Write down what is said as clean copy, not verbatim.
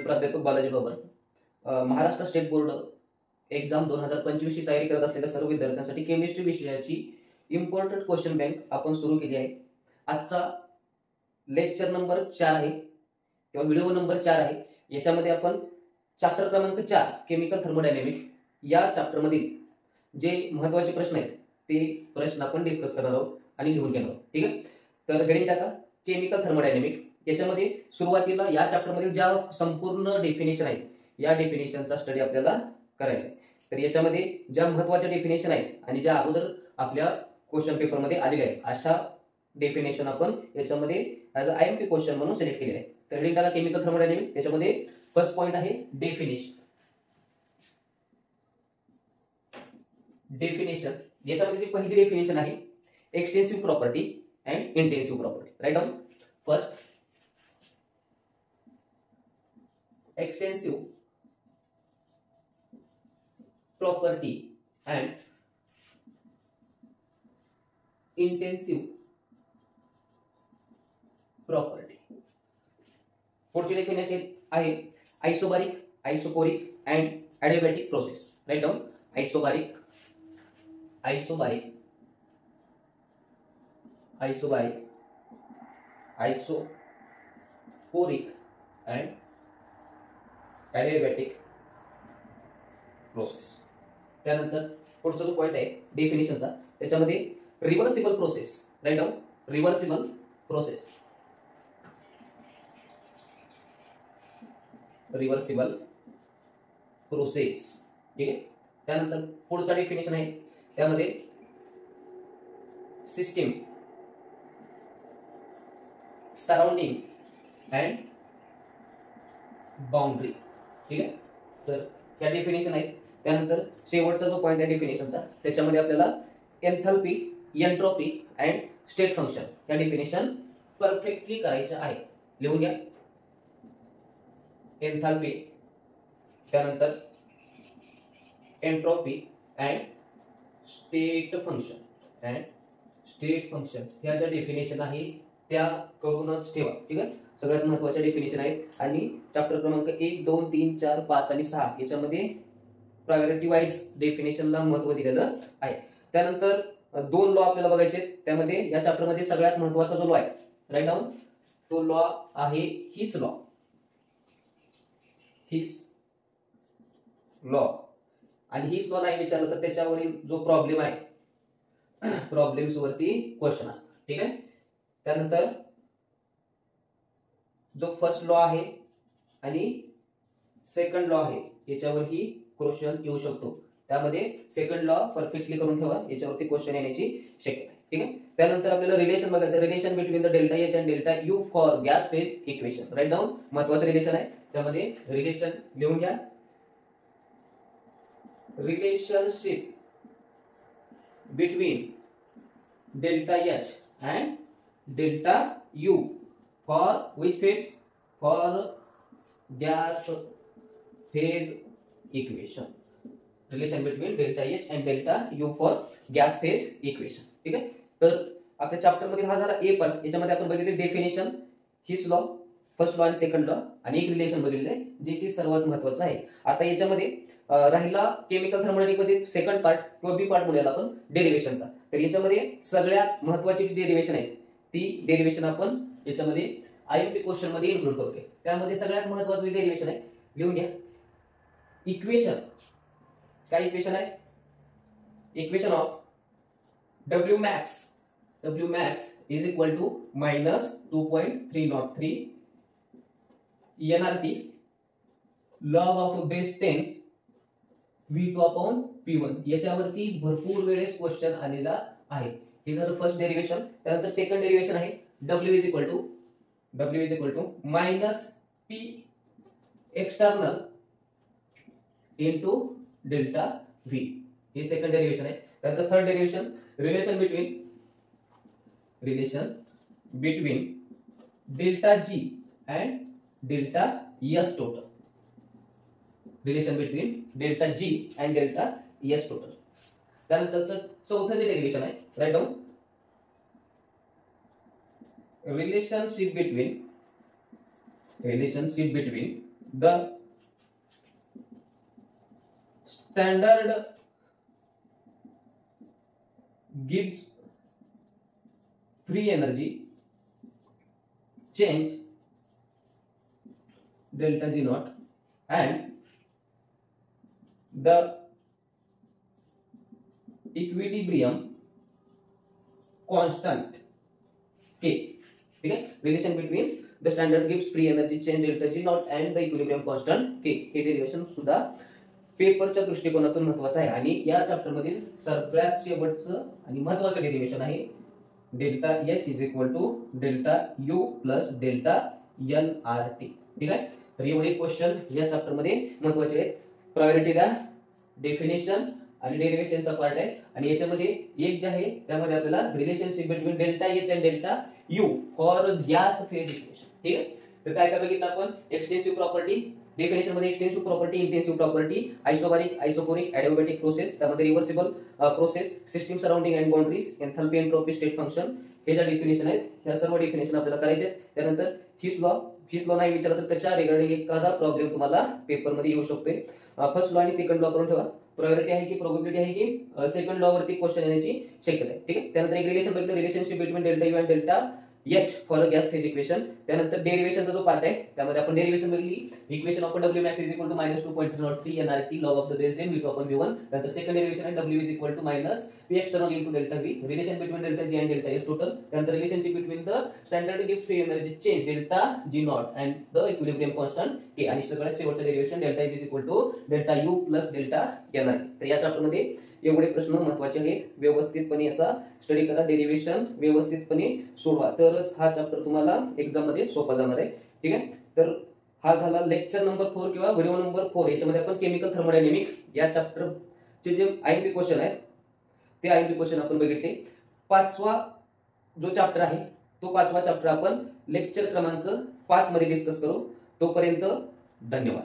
प्राध्यापक Balaji Babar. Maharashtra state board exam 2025 ची तयारी करत असलेल्या सर्व विद्यार्थ्यांसाठी केमिस्ट्री विषयाची इम्पॉर्टंट क्वेश्चन बँक आपण सुरू केली आहे. आजचा लेक्चर नंबर 4 आहे किंवा व्हिडिओ नंबर 4 आहे. याच्यामध्ये आपण चॅप्टर क्रमांक 4 केमिकल थर्मोडायनेमिक या चॅप्टर मधील जे महत्त्वाचे प्रश्न आहेत ते प्रश्न आपण डिस्कस करणार आहोत आणि लिहून घेणार आहोत. ठीक आहे, तर हेडिंग टाका केमिकल थर्मोडायनेमिक. याच्यामध्ये सुरुवातीला या चॅप्टर मधील ज्या संपूर्ण डेफिनेशन आहेत या डेफिनेशनचा स्टडी आपल्याला करायचा आहे. तर याच्यामध्ये ज्या महत्त्वाच्या डेफिनेशन आहेत आणि ज्या अगोदर आपल्या क्वेश्चन पेपर मध्ये आलेल्या आहेत अशा डेफिनेशन आपण याच्यामध्ये ॲज अ IMP क्वेश्चन म्हणून सिलेक्ट केले आहे. तर हेडिंग टाका केमिकल थर्मोडायनेमिक. त्याच्यामध्ये फर्स्ट पॉइंट आहे डेफिनेशन. याच्यामध्ये जी पहिली डेफिनेशन आहे extensive property and intensive property. Right down. First extensive property and intensive property. पुढची डेफिनेशन आहे isobaric, isochoric and adiabatic process. Right down. Isobaric, isochoric and adiabatic process. त्यानंतर पुढचा जो पॉइंट आहे डेफिनेशनचा त्याच्यामध्ये reversible process. Right down. Reversible process, ठीक आहे. त्यानंतर पुढचा डेफिनेशन आहे त्यामध्ये सिस्टीम सराउंडिंग अँड बाउंड्री. ठीक आहे, तर या डेफिनेशन आहेत. त्यानंतर शेवटचा जो पॉइंट आहे डेफिनेशनचा त्याच्यामध्ये आपल्याला एन्थॅल्पी, एन्ट्रोपी अँड स्टेट फंक्शन या डेफिनेशन परफेक्टली करायच्या आहे. लिहून घ्या. एन्थॅल्पी, त्यानंतर एन्ट्रोपी अँड स्टेट फंक्शन ह्या ज्या डेफिनेशन आहे त्या करूनच ठेवा. ठीक आहे, सगळ्यात महत्त्वाच्या डेफिनेशन आहेत आणि चॅप्टर क्रमांक 1, 2, 3, 4, 5 आणि 6 याच्यामध्ये प्रायोरिटी वाईज डेफिनेशनला महत्त्व दिलेलं आहे. त्यानंतर 2 लॉ आपल्याला बघायचे. त्यामध्ये या चॅप्टर मध्ये सगळ्यात महत्त्वाचा जो लॉ आहे राईट डाऊन तो लॉ आहे हिस लॉ. आणि हिस लॉ नाही विचारलं तर त्याच्यावरील जो प्रॉब्लेम आहे प्रॉब्लेम्स वरती क्वेश्चन असतात. ठीक आहे. त्यानंतर जो फर्स्ट लॉ आहे आणि सेकंड लॉ आहे याच्यावरही क्वेश्चन येऊ शकतो. त्यामध्ये सेकंड लॉ परफेक्टली करून ठेवा, याच्यावरती क्वेश्चन येण्याची शक्यता आहे. ठीक आहे. त्यानंतर आपल्याला रिलेशन बघायचं. Relation between the delta H and delta U for gas phase equation. Right down. महत्त्वाचं रिलेशन आहे. त्यामध्ये रिलेशन लिहून घ्या. Relationship between delta H and delta U for which phase? For gas phase equation. Relation between delta H and delta U for gas phase equation. ठीक आहे. तर आपल्या chapter मध्ये हा झाला ए पार्ट. याच्यामध्ये आपण बघितले definition, his law, first law आणि सेकंड लॉ आणि एक रिलेशन बघितले जे की सर्वात महत्त्वाचं आहे. आता याच्यामध्ये राहिला केमिकल थर्मोडायनेमिक मध्ये सेकंड पार्ट किंवा बी पार्ट म्हणूया आपण डेरिव्हेशनचा. तर याच्यामध्ये सगळ्यात महत्त्वाची डेरिव्हेशन आहे ती डेरिव्हेशन आपण याच्यामध्ये IMP क्वेश्चन मध्ये इन्क्लूड करतोय. त्यामध्ये सगळ्यात महत्त्वाचं डेरिव्हेशन आहे. लिहून घ्या. इक्वेशन. काय इक्वेशन आहे? Equation of W max is equal to minus 2.303 nRT log of base 10 V2 upon P1. याच्यावरती भरपूर वेळेस क्वेश्चन आलेला आहे. हे झालं फर्स्ट डेरिव्हेशन. त्यानंतर सेकंड डेरिव्हेशन आहे W is equal to minus P external into delta V. हे सेकंड डेरिव्हेशन आहे. त्यानंतर third derivation relation between delta G and delta S total. Relation between delta G and delta S total. त्यानंतर चौथं जे derivation आहे right down relationship between the standard gives free energy change delta G naught and the equilibrium constant K. ठीक है, relation between the standard gives free energy change delta G not and the equilibrium constant K. हे derivation सुद्धा पेपरच्या दृष्टिकोनातून महत्वाचं आहे आणि या चॅप्टर मधील सगळ्यात शेवटचं आणि महत्वाचं डेरिवेशन आहे delta H is equal to delta U plus delta n R T. ठीक आहे, तर एवढे क्वेश्चन या चॅप्टर मध्ये महत्वाचे आहेत. प्रायोरिटी द्या, डेफिनेशन आणि डेरिवेशनचा पार्ट आहे आणि याच्यामध्ये एक जे आहे त्यामध्ये आपल्याला relationship between delta H and delta U for gas phase equation. ठीक आहे, तर काय काय बघितलं आपण, एक्सटेन्सिव्ह प्रॉपर्टी, डेफिनेशन मध्ये extensive property, intensive property, isobaric, isochoric, adiabatic process, त्यामध्ये reversible process, system surrounding and boundaries, enthalpy, entropy, state function, हे ज्या डेफिनेशन आहेत ह्या सर्व डेफिनेशन आपल्याला करायचे. त्यानंतर हिस लॉ नाही विचारलं तर त्याच्या रिगार्डिंग एखादा प्रॉब्लेम तुम्हाला पेपर मध्ये येऊ शकतोय. फर्स्ट लॉ आणि सेकंड लॉ करून ठेवा. प्रायोरिटी आहे की प्रोबॅबिलिटी आहे की सेकंड लॉ वरती क्वेश्चन येण्याची शक्यता आहे. ठीक आहे, त्यानंतर एक रिलेशन बघितलं, relationship between delta U and delta H for gas phase equation. त्यानंतर डेरिवेशनचा जो पार्ट आहे त्यामध्ये आपण डेरिवेशन बघितली, equation of W max is equal to -2.303 NRT log of the base 10 v2 upon v1. त्यानंतर सेकंड डेरिवेशन आहे W is equal to minus P external into delta V, relation between delta G and delta S total. त्यानंतर relationship between the standard gives free energy change delta G not and the equilibrium constant K. आणि सगळ्यात शेवटचं derivation delta is equal to delta U plus delta NR. तर या chapter मध्ये एवढे प्रश्न महत्वाचे आहेत. व्यवस्थितपणे याचा स्टडी करा, डेरिवेशन व्यवस्थितपणे सोडवा, तरच हा चॅप्टर तुम्हाला एक्झाम मध्ये सोपा जाणार आहे. ठीक आहे, तर हा झाला लेक्चर नंबर 4 किंवा व्हिडिओ नंबर 4. याच्यामध्ये आपण केमिकल थर्मोडायनेमिक या चॅप्टरचे जे आयएमपी क्वेश्चन आहेत ते आयएमपी क्वेश्चन आपण बघितले. पाचवा जो चॅप्टर आहे तो पाचवा चॅप्टर आपण लेक्चर क्रमांक 5 मध्ये डिस्कस करू. तोपर्यंत धन्यवाद.